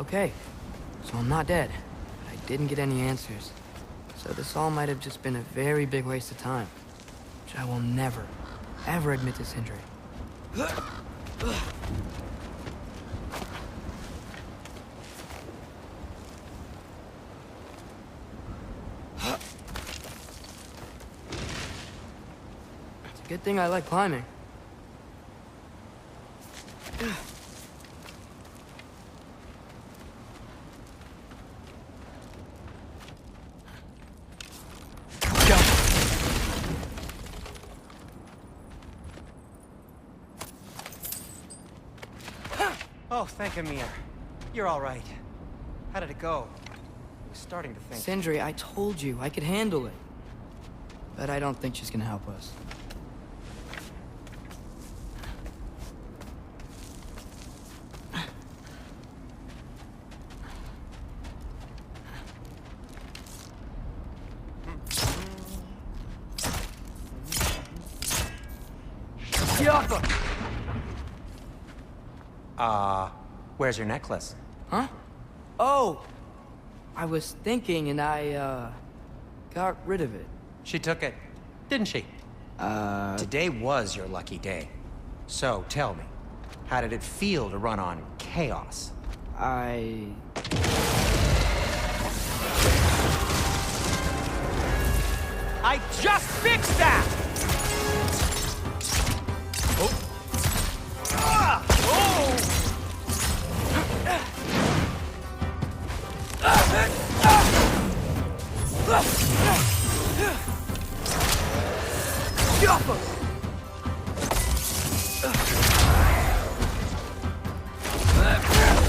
Okay, so I'm not dead. But I didn't get any answers. So this all might have just been a very big waste of time. Which I will never, ever admit to Sindri. It's a good thing I like climbing. Oh, thank Amir. You're all right. How did it go? I was starting to think... Sindri, I told you I could handle it. But I don't think she's gonna help us. Where's your necklace? Huh? Oh! I was thinking and I, got rid of it. She took it, didn't she? Today was your lucky day. So, tell me, how did it feel to run on chaos? I just fixed that! Oh. Ah! Oh!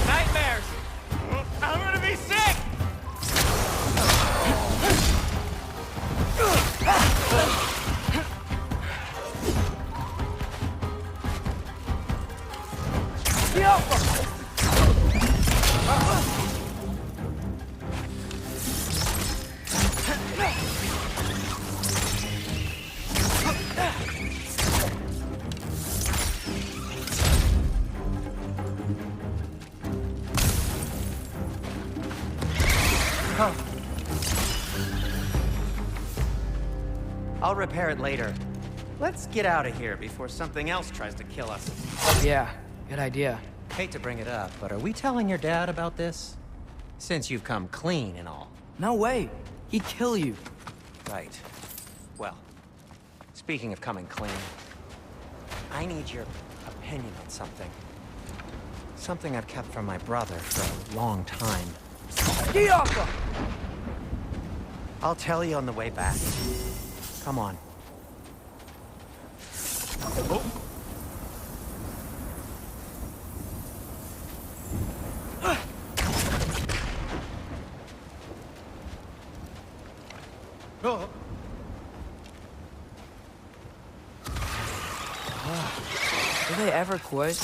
Nightmares! I'm gonna be sick! I'll repair it later. Let's get out of here before something else tries to kill us. Yeah, good idea. Hate to bring it up, but are we telling your dad about this? Since you've come clean and all. No way. He'd kill you. Right. Well, speaking of coming clean, I need your opinion on something. Something I've kept from my brother for a long time. I'll tell you on the way back. Come on. Oh. Oh. Do they ever quit?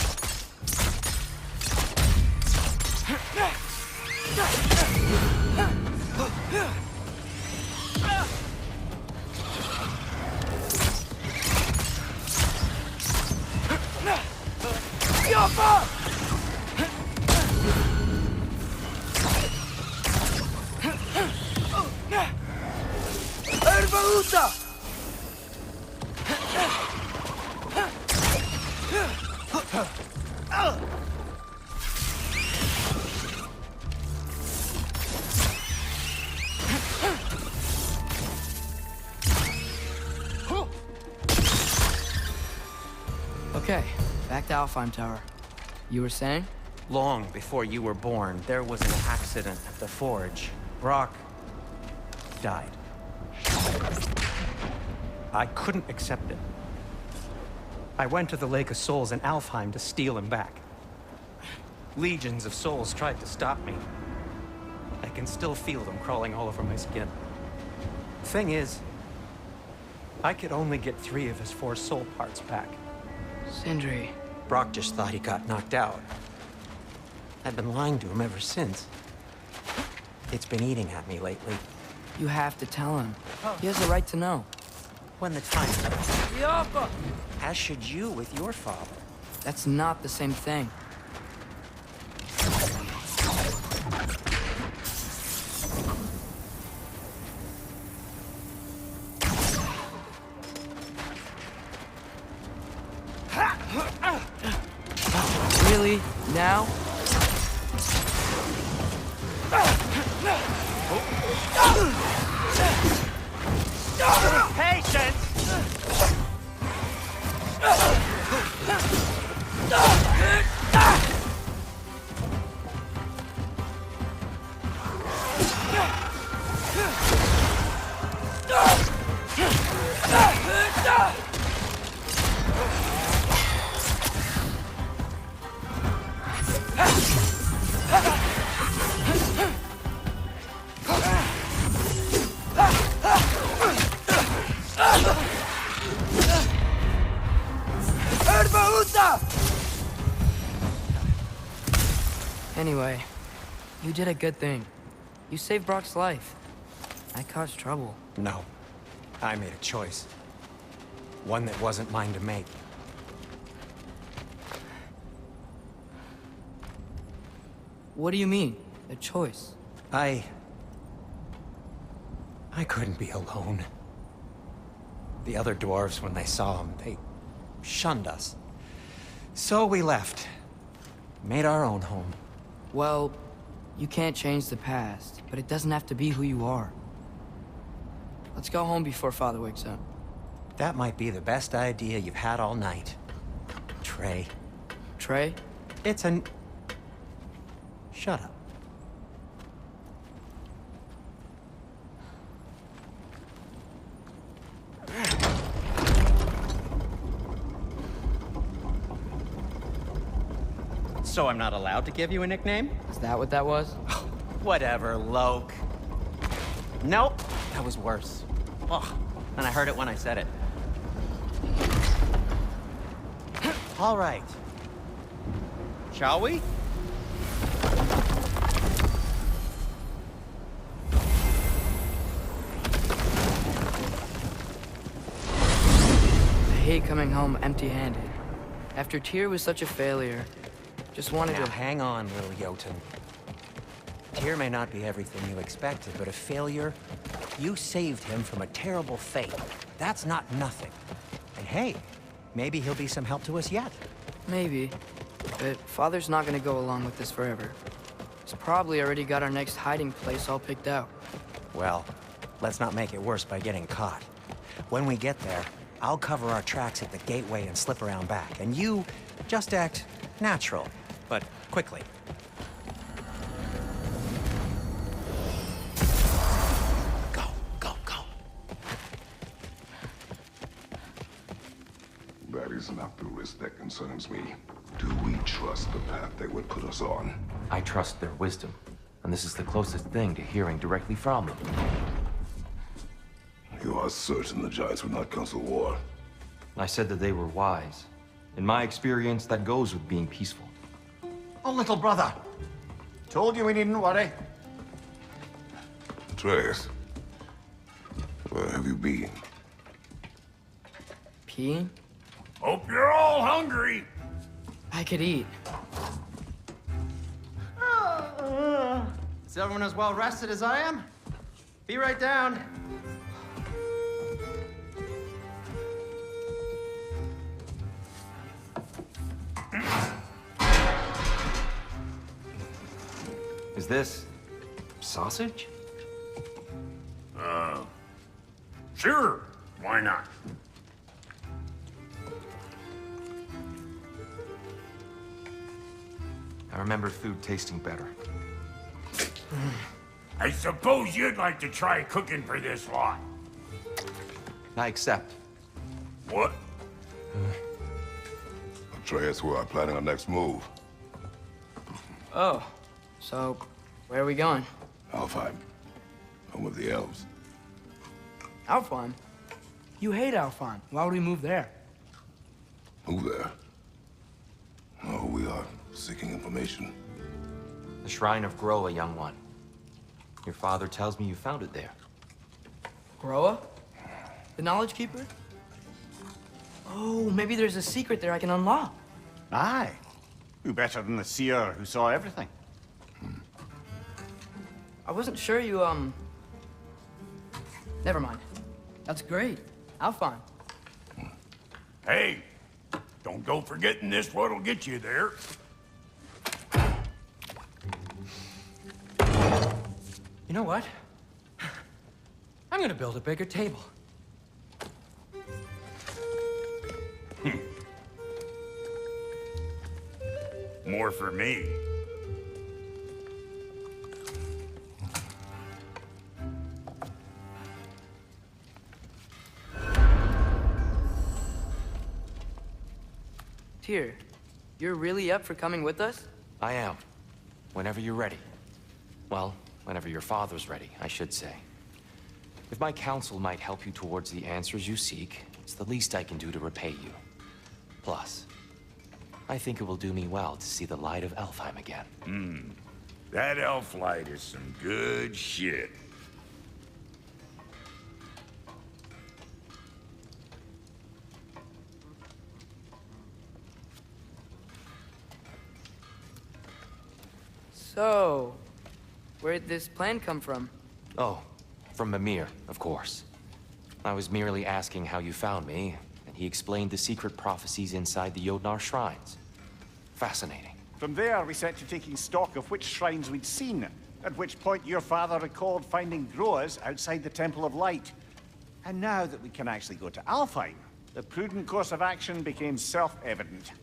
Okay, back to Alfheim Tower. You were saying? Long before you were born, there was an accident at the forge. Brock died. I couldn't accept it. I went to the Lake of Souls in Alfheim to steal him back. Legions of souls tried to stop me. I can still feel them crawling all over my skin. Thing is, I could only get 3 of his 4 soul parts back. Sindri. Brock just thought he got knocked out. I've been lying to him ever since. It's been eating at me lately. You have to tell him. He has a right to know. When the time comes. As should you with your father. That's not the same thing. Really? Now? Patience! Anyway, you did a good thing. You saved Brock's life. I caused trouble. No. I made a choice. One that wasn't mine to make. What do you mean? A choice? I couldn't be alone. The other dwarves, when they saw him, they shunned us. So we left. Made our own home. Well, you can't change the past, but it doesn't have to be who you are. Let's go home before Father wakes up. That might be the best idea you've had all night. Trey. Trey? It's an... Shut up. So I'm not allowed to give you a nickname? Is that what that was? Whatever, Loke. Nope, that was worse. Ugh, and I heard it when I said it. All right. Shall we? I hate coming home empty-handed. After Tyr was such a failure, just wanted Now, to... hang on, little Jotun. Tyr may not be everything you expected, but a failure? You saved him from a terrible fate. That's not nothing. And hey, maybe he'll be some help to us yet. Maybe. But Father's not gonna go along with this forever. He's probably already got our next hiding place all picked out. Well, let's not make it worse by getting caught. When we get there, I'll cover our tracks at the gateway and slip around back. And you just act natural, but quickly. Go, go, go. That is not the risk that concerns me. Do we trust the path they would put us on? I trust their wisdom, and this is the closest thing to hearing directly from them. You are certain the Giants would not counsel war? I said that they were wise. In my experience, that goes with being peaceful. Oh, little brother. Told you we needn't worry. Atreus, where have you been? Peeing? Hope you're all hungry. I could eat. Is everyone as well rested as I am? Be right down. Is this sausage? Sure. Why not? I remember food tasting better. I suppose you'd like to try cooking for this lot. I accept. What? Atreus, we are planning our next move. Oh, so where are we going? Alfheim, home of the elves. Alfheim? You hate Alfheim. Why would we move there? Move there? Oh, we are seeking information. The Shrine of Groa, young one. Your father tells me you found it there. Groa? The Knowledge Keeper? Oh, maybe there's a secret there I can unlock. Aye. Who better than the seer who saw everything? I wasn't sure you, Never mind. That's great. Alfheim. Hey, don't go forgetting this what'll get you there. You know what? I'm gonna build a bigger table. More for me. Tyr, you're really up for coming with us? I am. Whenever you're ready. Well, whenever your father's ready, I should say. If my counsel might help you towards the answers you seek, it's the least I can do to repay you. Plus, I think it will do me well to see the light of Elfheim again. That elf light is some good shit. So, where'd this plan come from? Oh, from Mimir, of course. I was merely asking how you found me, and he explained the secret prophecies inside the Jotnar shrines. Fascinating. From there, we set to taking stock of which shrines we'd seen, at which point your father recalled finding Groas outside the Temple of Light. And now that we can actually go to Alfheim, the prudent course of action became self-evident.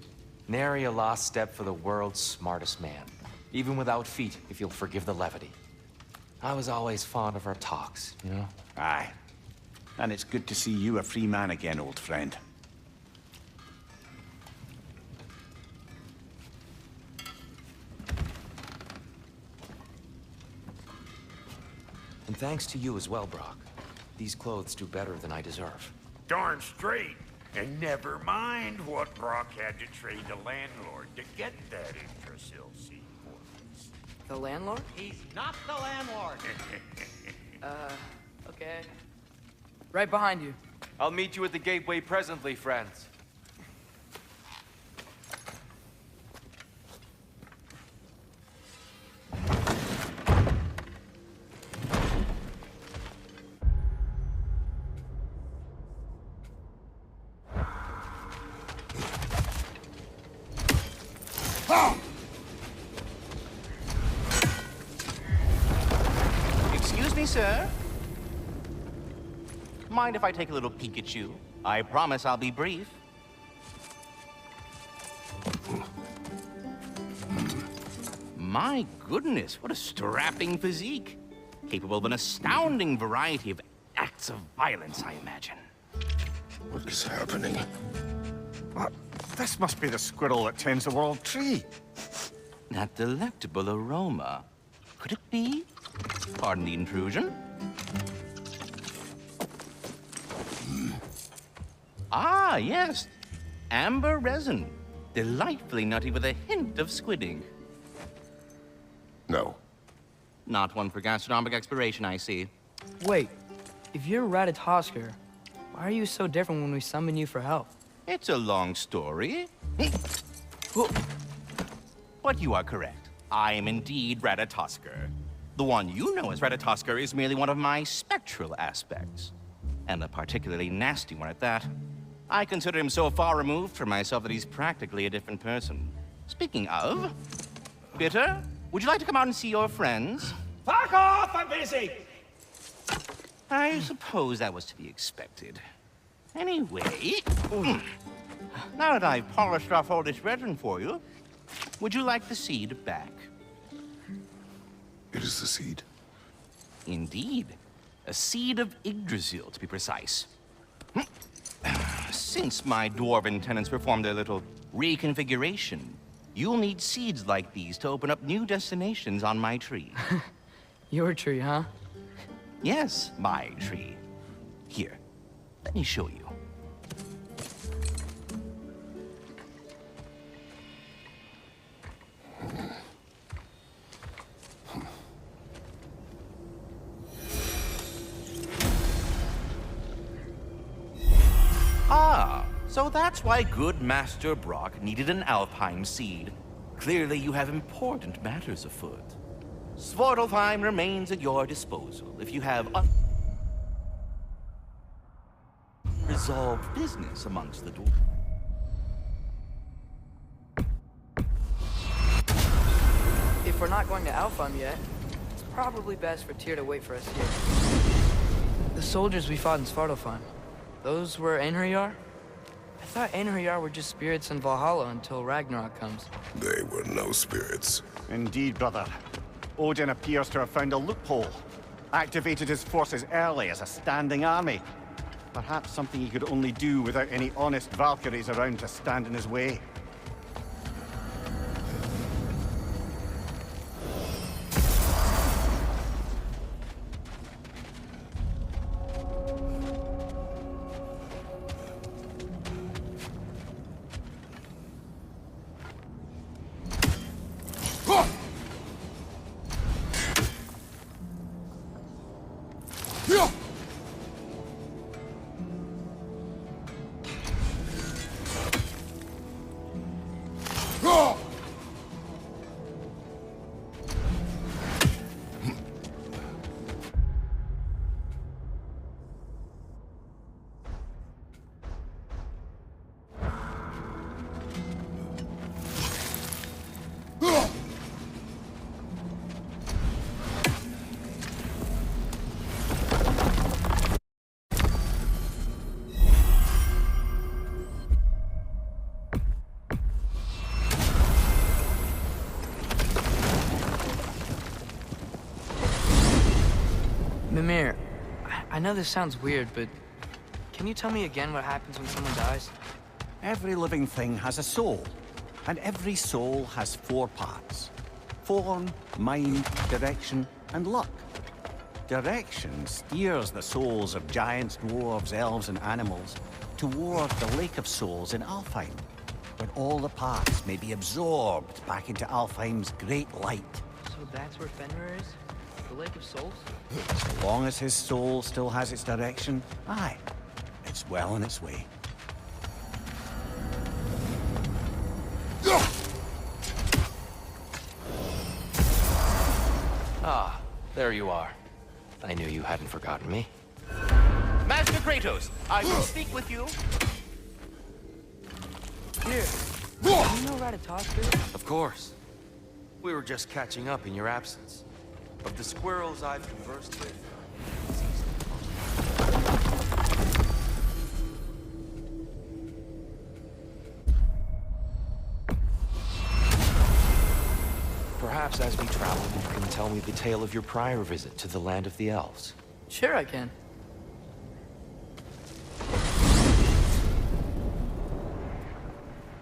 Nary a lost step for the world's smartest man. Even without feet, if you'll forgive the levity. I was always fond of our talks, you know? Aye. And it's good to see you a free man again, old friend. And thanks to you as well, Brock. These clothes do better than I deserve. Darn straight. And never mind what Brock had to trade the landlord to get that Yggdrasil seed quarters. The landlord? He's not the landlord. Okay. Right behind you. I'll meet you at the gateway presently, friends. Excuse me, sir. Mind if I take a little peek at you? I promise I'll be brief. My goodness, what a strapping physique. Capable of an astounding variety of acts of violence, I imagine. What is happening? What? This must be the squirrel that tends the world tree. That delectable aroma. Could it be? Pardon the intrusion. Ah, yes. Amber resin. Delightfully nutty with a hint of squid ink. No. Not one for gastronomic exploration, I see. Wait, if you're Ratatoskr, why are you so different when we summon you for help? It's a long story. But you are correct. I am indeed Ratatoskr. The one you know as Ratatoskr is merely one of my spectral aspects. And a particularly nasty one at that. I consider him so far removed from myself that he's practically a different person. Speaking of, Bitter, would you like to come out and see your friends? Fuck off! I'm busy! I suppose that was to be expected. Anyway, now that I've polished off all this resin for you, would you like the seed back? It is the seed. Indeed. A seed of Yggdrasil, to be precise. Since my dwarven tenants performed their little reconfiguration, you'll need seeds like these to open up new destinations on my tree. Your tree, huh? Yes, my tree. Here, let me show you. Ah, so that's why good Master Brock needed an Alfheim seed. Clearly you have important matters afoot. Svartalfheim remains at your disposal if you have unresolved business amongst the dwarves. If we're not going to Alfheim yet, it's probably best for Tyr to wait for us here. The soldiers we fought in Svartalfheim, those were Einherjar? I thought Einherjar were just spirits in Valhalla until Ragnarok comes. They were no spirits. Indeed, brother. Odin appears to have found a loophole. Activated his forces early as a standing army. Perhaps something he could only do without any honest Valkyries around to stand in his way. Mimir, I know this sounds weird, but can you tell me again what happens when someone dies? Every living thing has a soul, and every soul has 4 parts. Form, mind, direction, and luck. Direction steers the souls of giants, dwarves, elves, and animals toward the Lake of Souls in Alfheim, where all the parts may be absorbed back into Alfheim's great light. So that's where Fenrir is? The Lake of Souls? As long as his soul still has its direction, aye, it's well on its way. Ah, there you are. I knew you hadn't forgotten me. Master Kratos, I will speak with you. Here, do you know Ratatoskr? Of course. We were just catching up in your absence. Of the squirrels I've conversed with. Perhaps as we travel, you can tell me the tale of your prior visit to the land of the elves. Sure I can.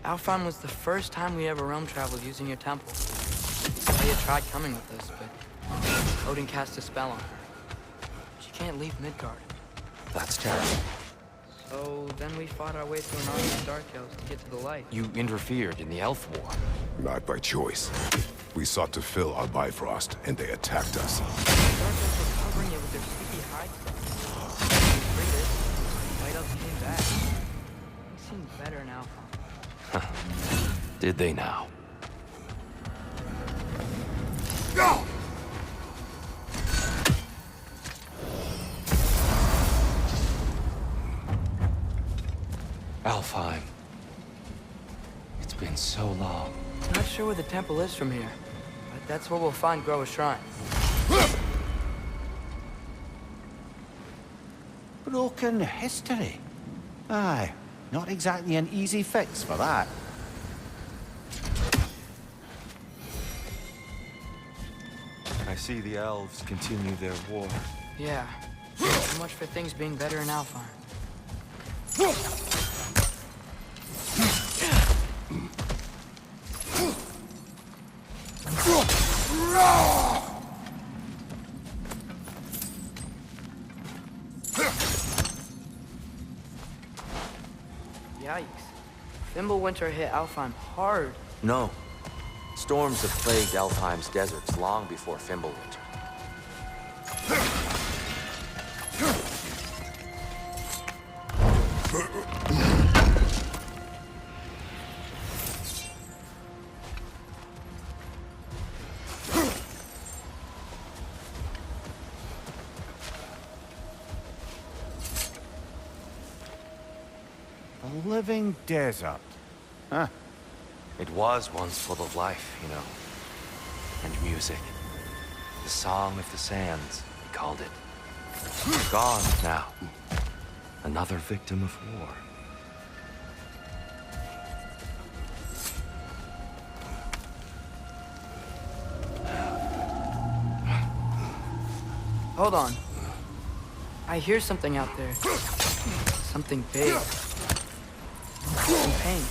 Alfheim was the first time we ever realm traveled using your temple. They had tried coming with us, but Odin cast a spell on her. She can't leave Midgard. That's terrible. So then we fought our way through an army of Dark Elves to get to the light. You interfered in the Elf War. Not by choice. We sought to fill our Bifrost, and they attacked us. Dark Elves were covering it with their sticky hide stuff. We freed it. White Elves came back. They seemed better in Alfheim. Did they now? Go! Alfheim. It's been so long. I'm not sure where the temple is from here, but that's where we'll find Groa's shrine. Broken history. Aye, not exactly an easy fix for that. I see the elves continue their war. Yeah. So much for things being better in Alfheim. Yikes. Fimbulwinter hit Alfheim hard. No. Storms have plagued Alfheim's deserts long before Fimbulwinter. A living desert. Huh. It was once full of life, you know, and music. The Song of the Sands, he called it. Gone now. Another victim of war. Hold on. I hear something out there. Something big. Some pain.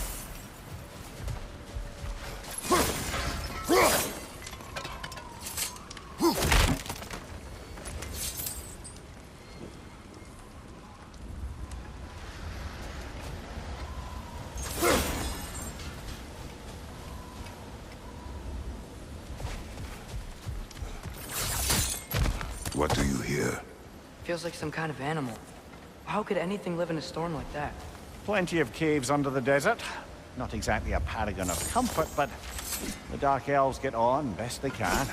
What do you hear? Feels like some kind of animal. How could anything live in a storm like that? Plenty of caves under the desert. Not exactly a paragon of comfort, but the Dark Elves get on best they can.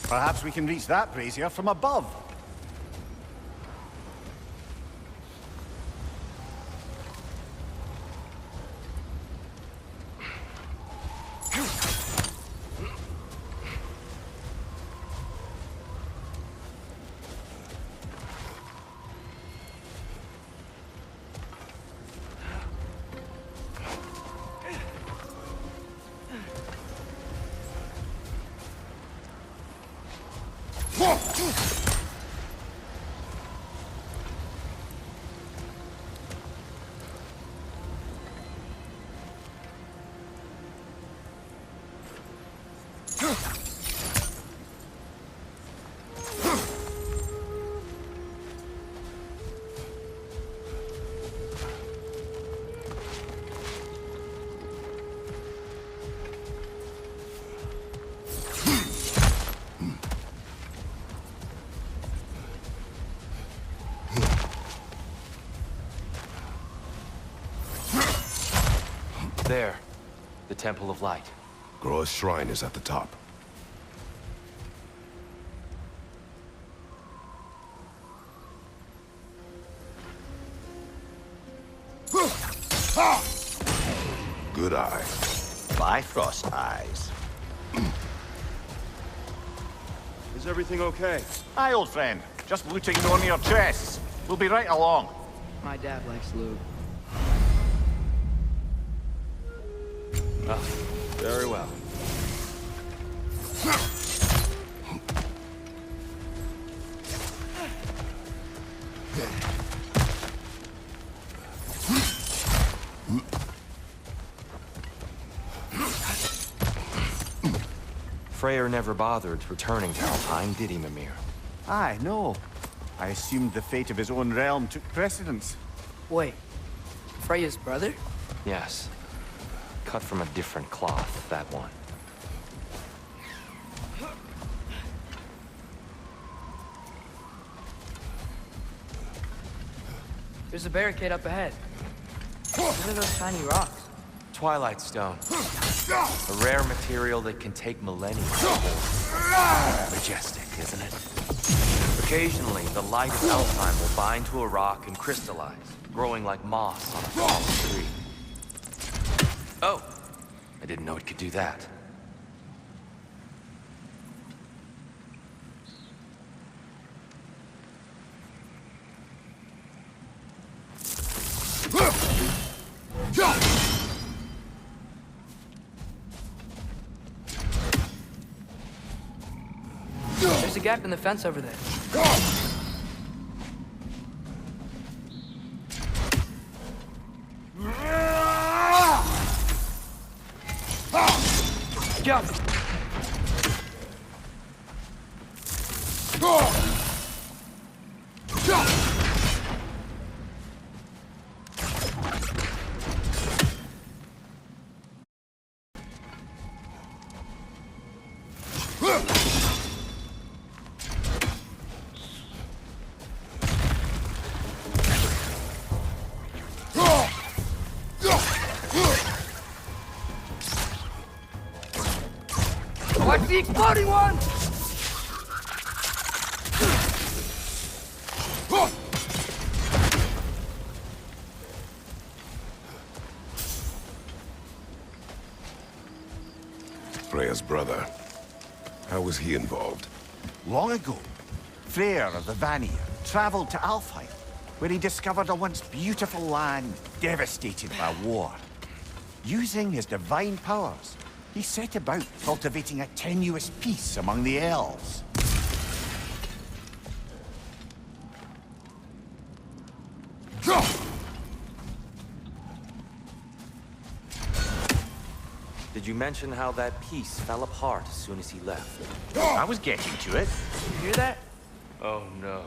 Perhaps we can reach that brazier from above. There. The Temple of Light. Groa's shrine is at the top. Good eye. Bifrost eyes. Is everything okay? Aye, old friend. Just looting one of your chests. We'll be right along. My dad likes loot. Oh, very well. Freyr never bothered returning to Alpine, did he, Mimir? Aye, no. I assumed the fate of his own realm took precedence. Wait. Freya's brother? Yes. Cut from a different cloth, that one. There's a barricade up ahead. What are those tiny rocks? Twilight Stone. A rare material that can take millennia to hold. Majestic, isn't it? Occasionally, the light of Alpine will bind to a rock and crystallize, growing like moss on a fallen tree. Oh! I didn't know it could do that. There's gap in the fence over there. Jump! Watch the exploding one! Freya's brother. How was he involved? Long ago, Freyr of the Vanir traveled to Alfheim, where he discovered a once beautiful land devastated by war. Using his divine powers, he set about cultivating a tenuous peace among the elves. Did you mention how that piece fell apart as soon as he left? I was getting to it. You hear that? Oh no.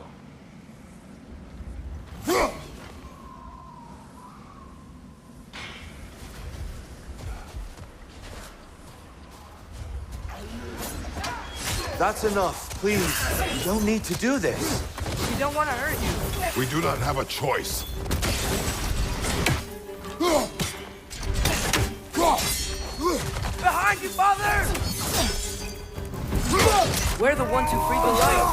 That's enough, please. You don't need to do this. We don't want to hurt you. We do not have a choice. Behind you, father! We're the ones who freed the light.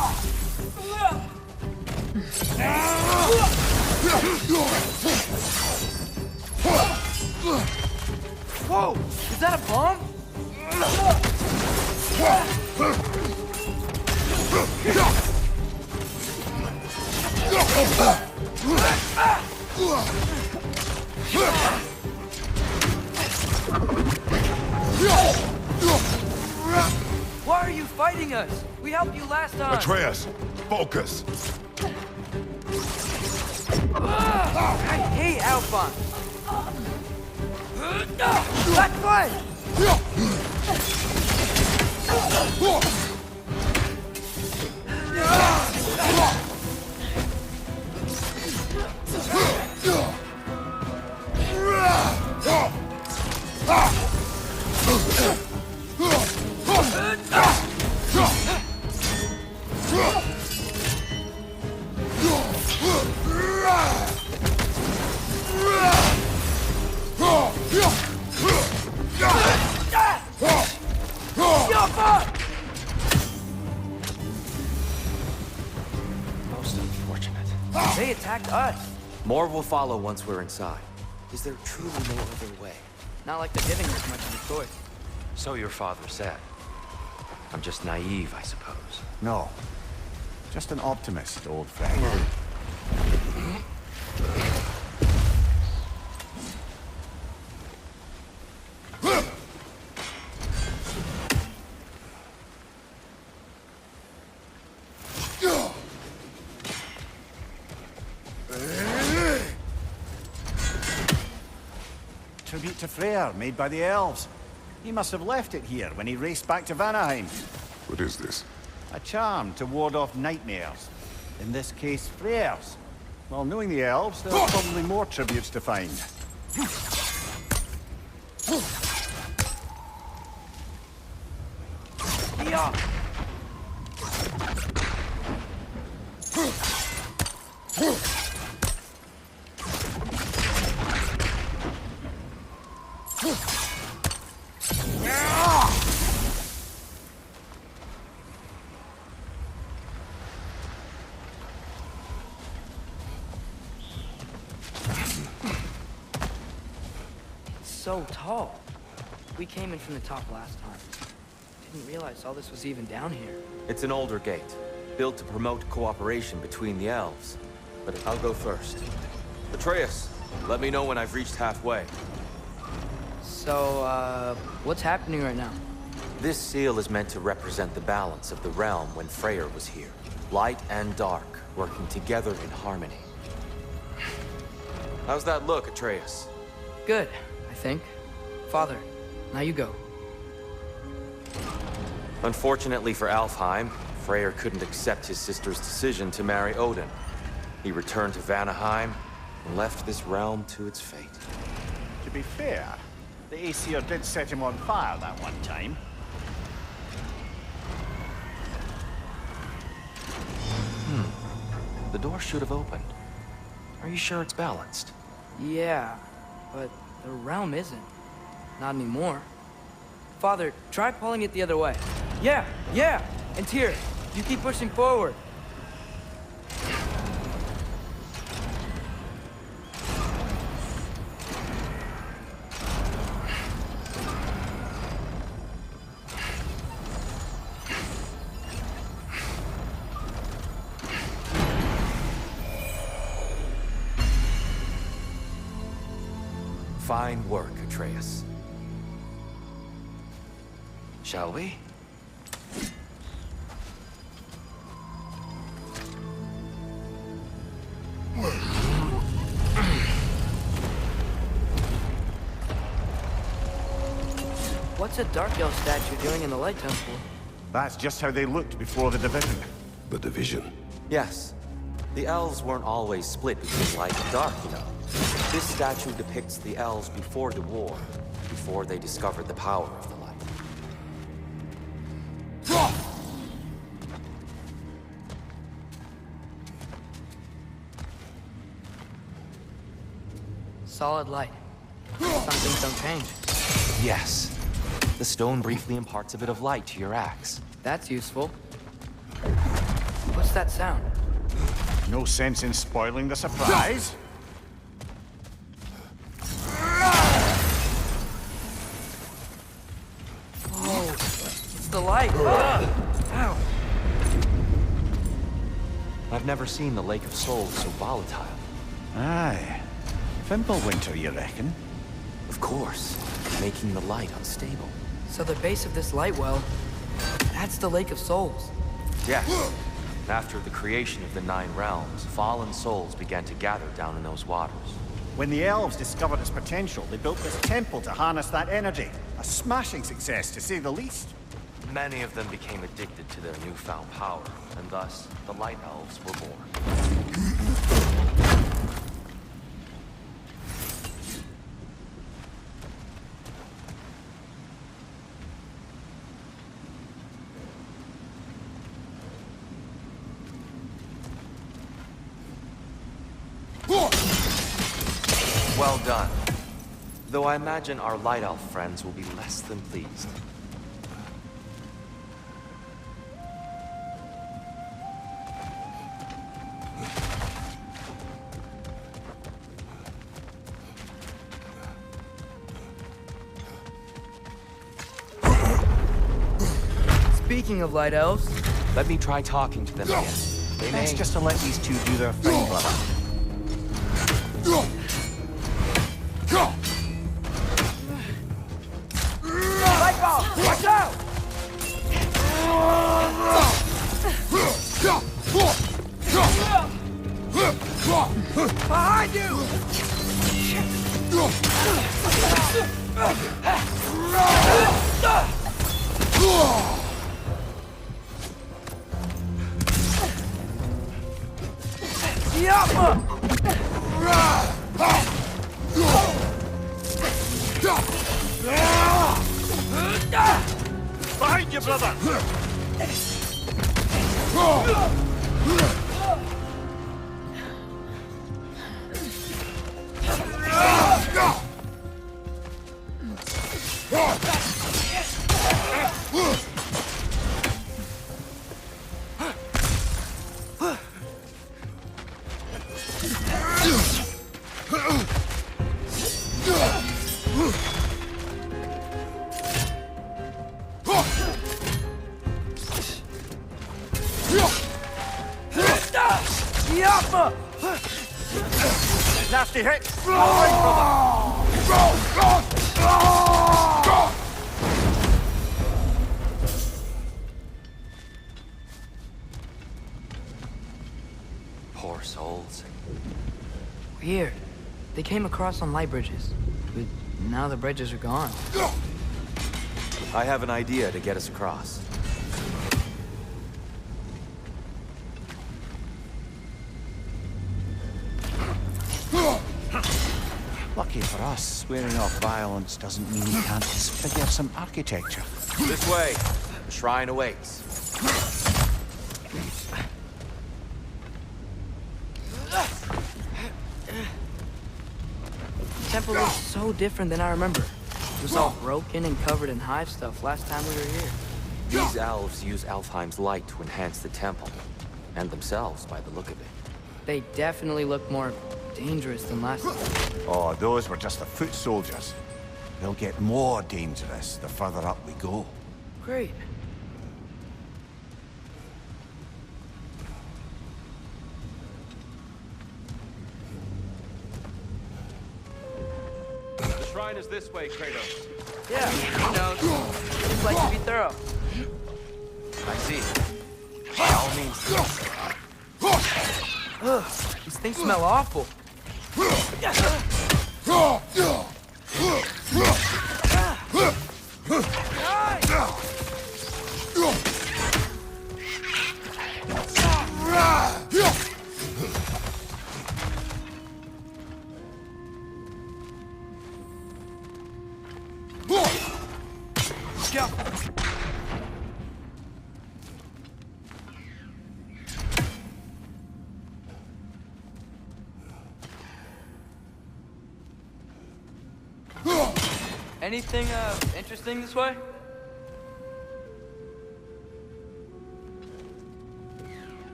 Whoa! Is that a bomb? Why are you fighting us? We helped you last time. Atreus, focus. I hate Alphon. That's fine. Most unfortunate. They attacked us. More will follow once we're inside. Is there truly no other way? Not like they're giving us much of a choice. So your father said. I'm just naive, I suppose. No. Just an optimist, old friend. Tribute to Freyr, made by the elves. He must have left it here when he raced back to Vanaheim. What is this? A charm to ward off nightmares. In this case, Freyr's. Well, knowing the elves, there are probably more tributes to find. Yeah. So tall. We came in from the top last time. Didn't realize all this was even down here. It's an older gate, built to promote cooperation between the elves. But I'll go first. Atreus, let me know when I've reached halfway. So, what's happening right now? This seal is meant to represent the balance of the realm when Freyr was here. Light and dark, working together in harmony. How's that look, Atreus? Good, I think. Father, now you go. Unfortunately for Alfheim, Freyr couldn't accept his sister's decision to marry Odin. He returned to Vanaheim and left this realm to its fate. To be fair, the Aesir did set him on fire that one time. The door should have opened. Are you sure it's balanced? Yeah, but the realm isn't. Not anymore. Father, try pulling it the other way. Yeah! And Tyr, you keep pushing forward. Fine work, Atreus. Shall we? What's a Dark Elf statue doing in the Light Temple? That's just how they looked before the division. The division. Yes. The elves weren't always split between light and dark, you know. This statue depicts the elves before the war, before they discovered the power of the light. Solid light. Some things don't change. Yes. The stone briefly imparts a bit of light to your axe. That's useful. What's that sound? No sense in spoiling the surprise. Whoa, it's the light. Ow. I've never seen the Lake of Souls so volatile. Aye. Fimbulwinter, you reckon? Of course, making the light unstable. So the base of this light well, that's the Lake of Souls. Yes. After the creation of the Nine Realms, fallen souls began to gather down in those waters. When the elves discovered its potential, they built this temple to harness that energy. A smashing success, to say the least. Many of them became addicted to their newfound power, and thus, the Light Elves were born. Well done. Though I imagine our Light Elf friends will be less than pleased. Speaking of Light Elves, Let me try talking to them again. They may... Best just to let these two do their thing, brother. Lightball! Watch out! Behind you! Behind you, brother! Nasty hit! came across on light bridges. But now the bridges are gone. I have an idea to get us across. Lucky for us, swearing off violence doesn't mean you can't disfigure some architecture. This way. The shrine awaits. The temple looks so different than I remember. It was all broken and covered in hive stuff last time we were here. These elves use Alfheim's light to enhance the temple. And themselves, by the look of it. They definitely look more dangerous than last time. Oh, those were just the foot soldiers. They'll get more dangerous the further up we go. Great. The shrine is this way, Kratos. Yeah, he knows. Just like to be thorough. I see. By all means. Ugh, these things smell awful. Anything, interesting this way?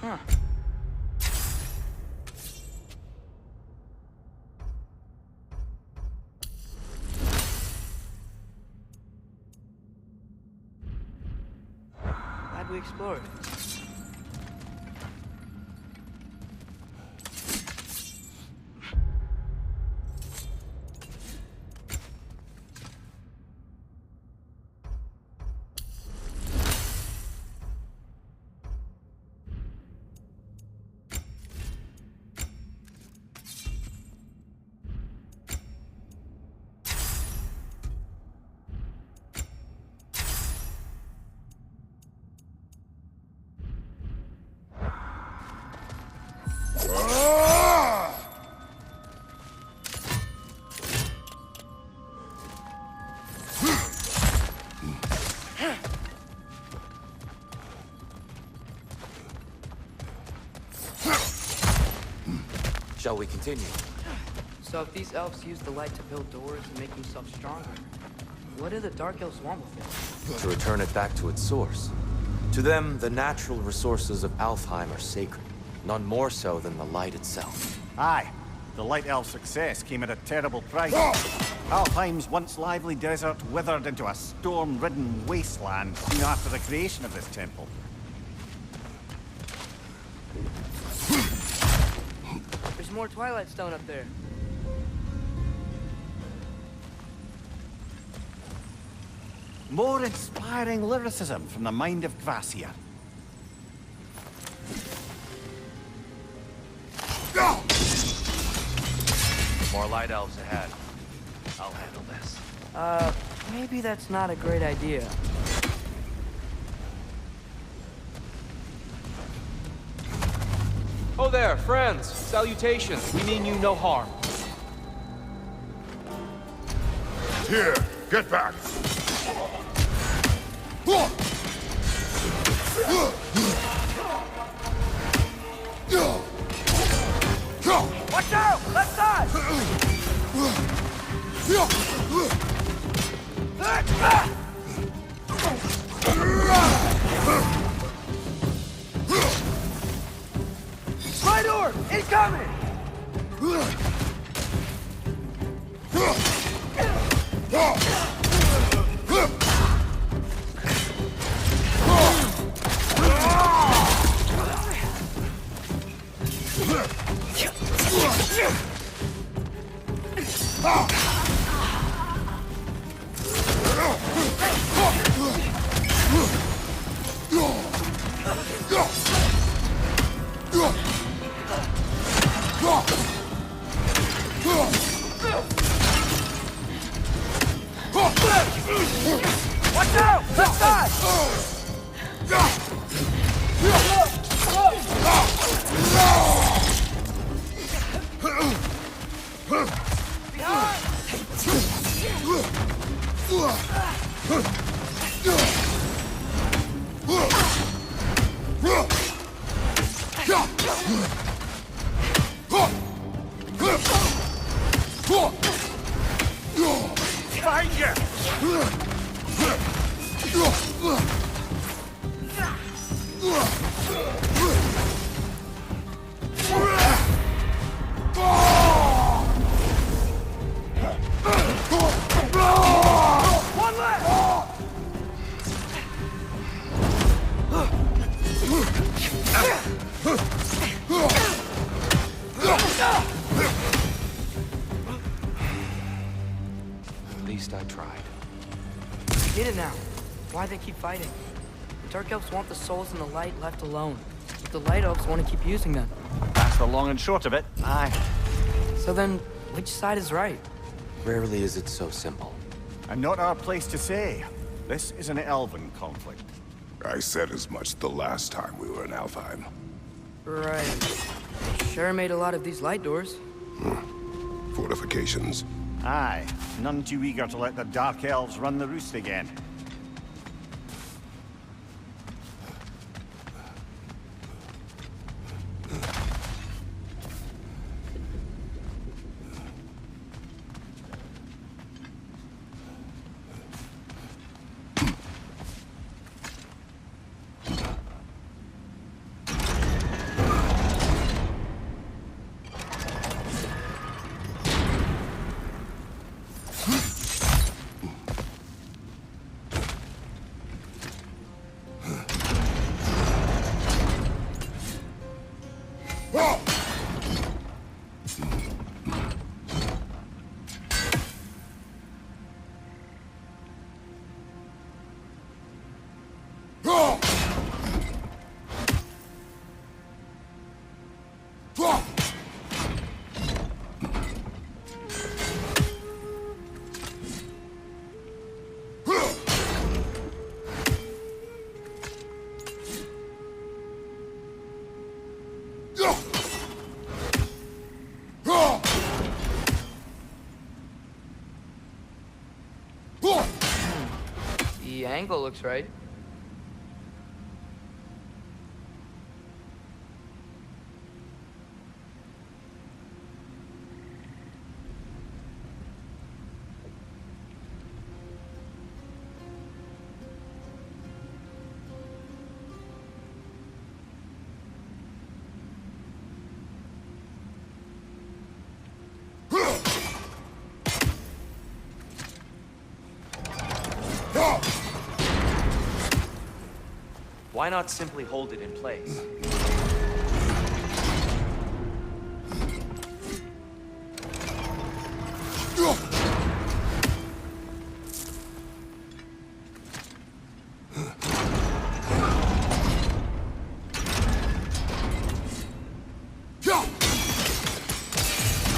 Huh. Glad we explored. Shall we continue? So if these elves use the light to build doors and make themselves stronger, what do the Dark Elves want with it? To return it back to its source. To them, the natural resources of Alfheim are sacred. None more so than the light itself. Aye, the Light Elf success came at a terrible price. Alfheim's once lively desert withered into a storm-ridden wasteland soon after the creation of this temple. There's more Twilight Stone up there. More inspiring lyricism from the mind of Gracia. More light elves ahead. I'll handle this. Maybe that's not a great idea. Oh there, friends. Salutations. We mean you no harm. Here, get back! Watch out! Left side! Incoming! Watch out! Left side! Behind you! One left! At least I tried. We did it now. Why'd they keep fighting? The Dark Elves want the souls in the light left alone. But the Light Elves want to keep using them. That's the long and short of it. Aye. So then, which side is right? Rarely is it so simple. And not our place to say. This is an elven conflict. I said as much the last time we were in Alfheim. Right. Sure made a lot of these light doors. Fortifications. Aye. None too eager to let the Dark Elves run the roost again. The angle looks right. Why not simply hold it in place?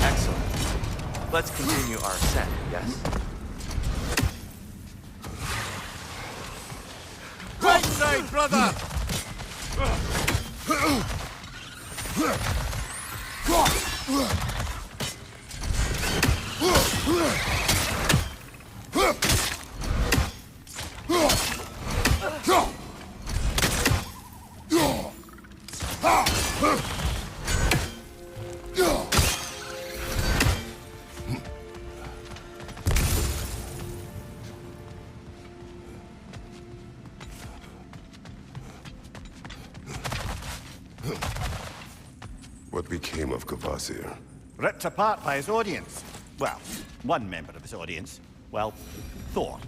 Excellent. Let's continue our ascent, yes? Right side, brother! What became of Kvasir? Ripped apart by his audience. Well, one member of his audience. Well, thought.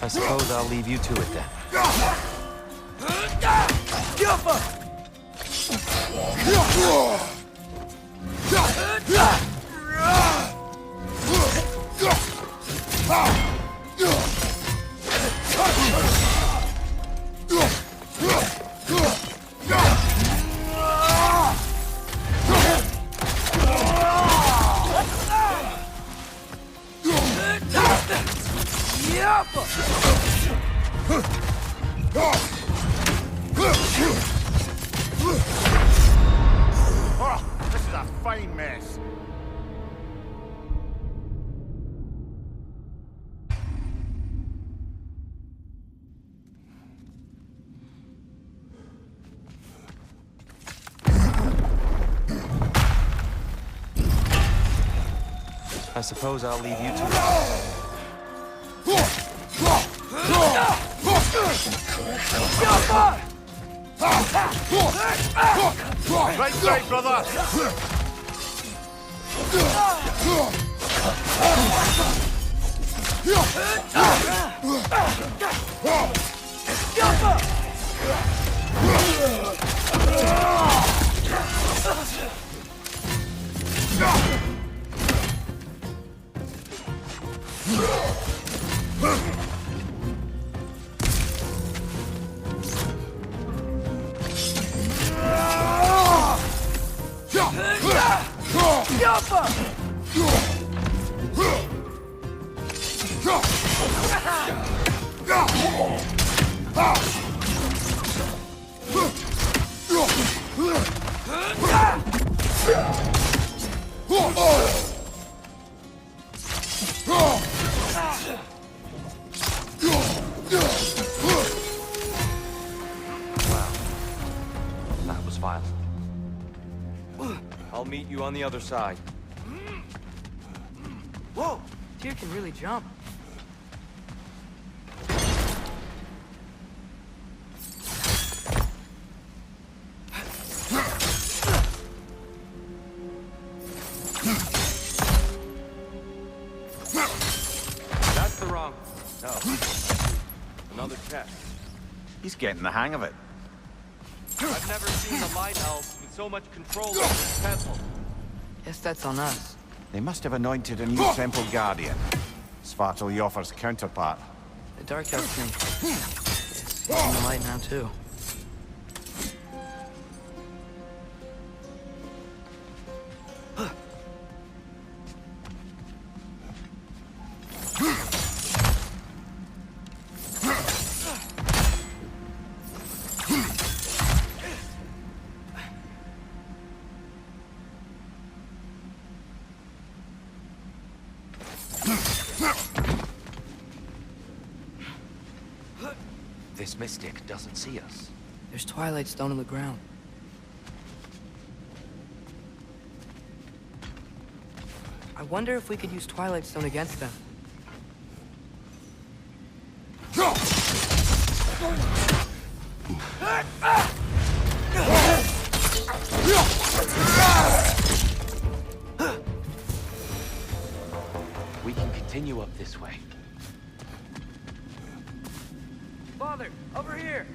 I suppose I'll leave you to it then. Oh, this is a fine mess. I suppose I'll leave you to it. Right side, brother! That was violent. I'll meet you on the other side. Whoa! Tyr can really jump. That's the wrong... No. Another chest. He's getting the hang of it. I've never seen the Light Elves with so much control over this temple. Guess that's on us. They must have anointed a new temple guardian. Svartal Joffer's counterpart. The Dark Elf thing. Yes, he's in the light now, too. This mystic doesn't see us. There's Twilight Stone on the ground. I wonder if we could use Twilight Stone against them. We can continue up this way. Father, over here!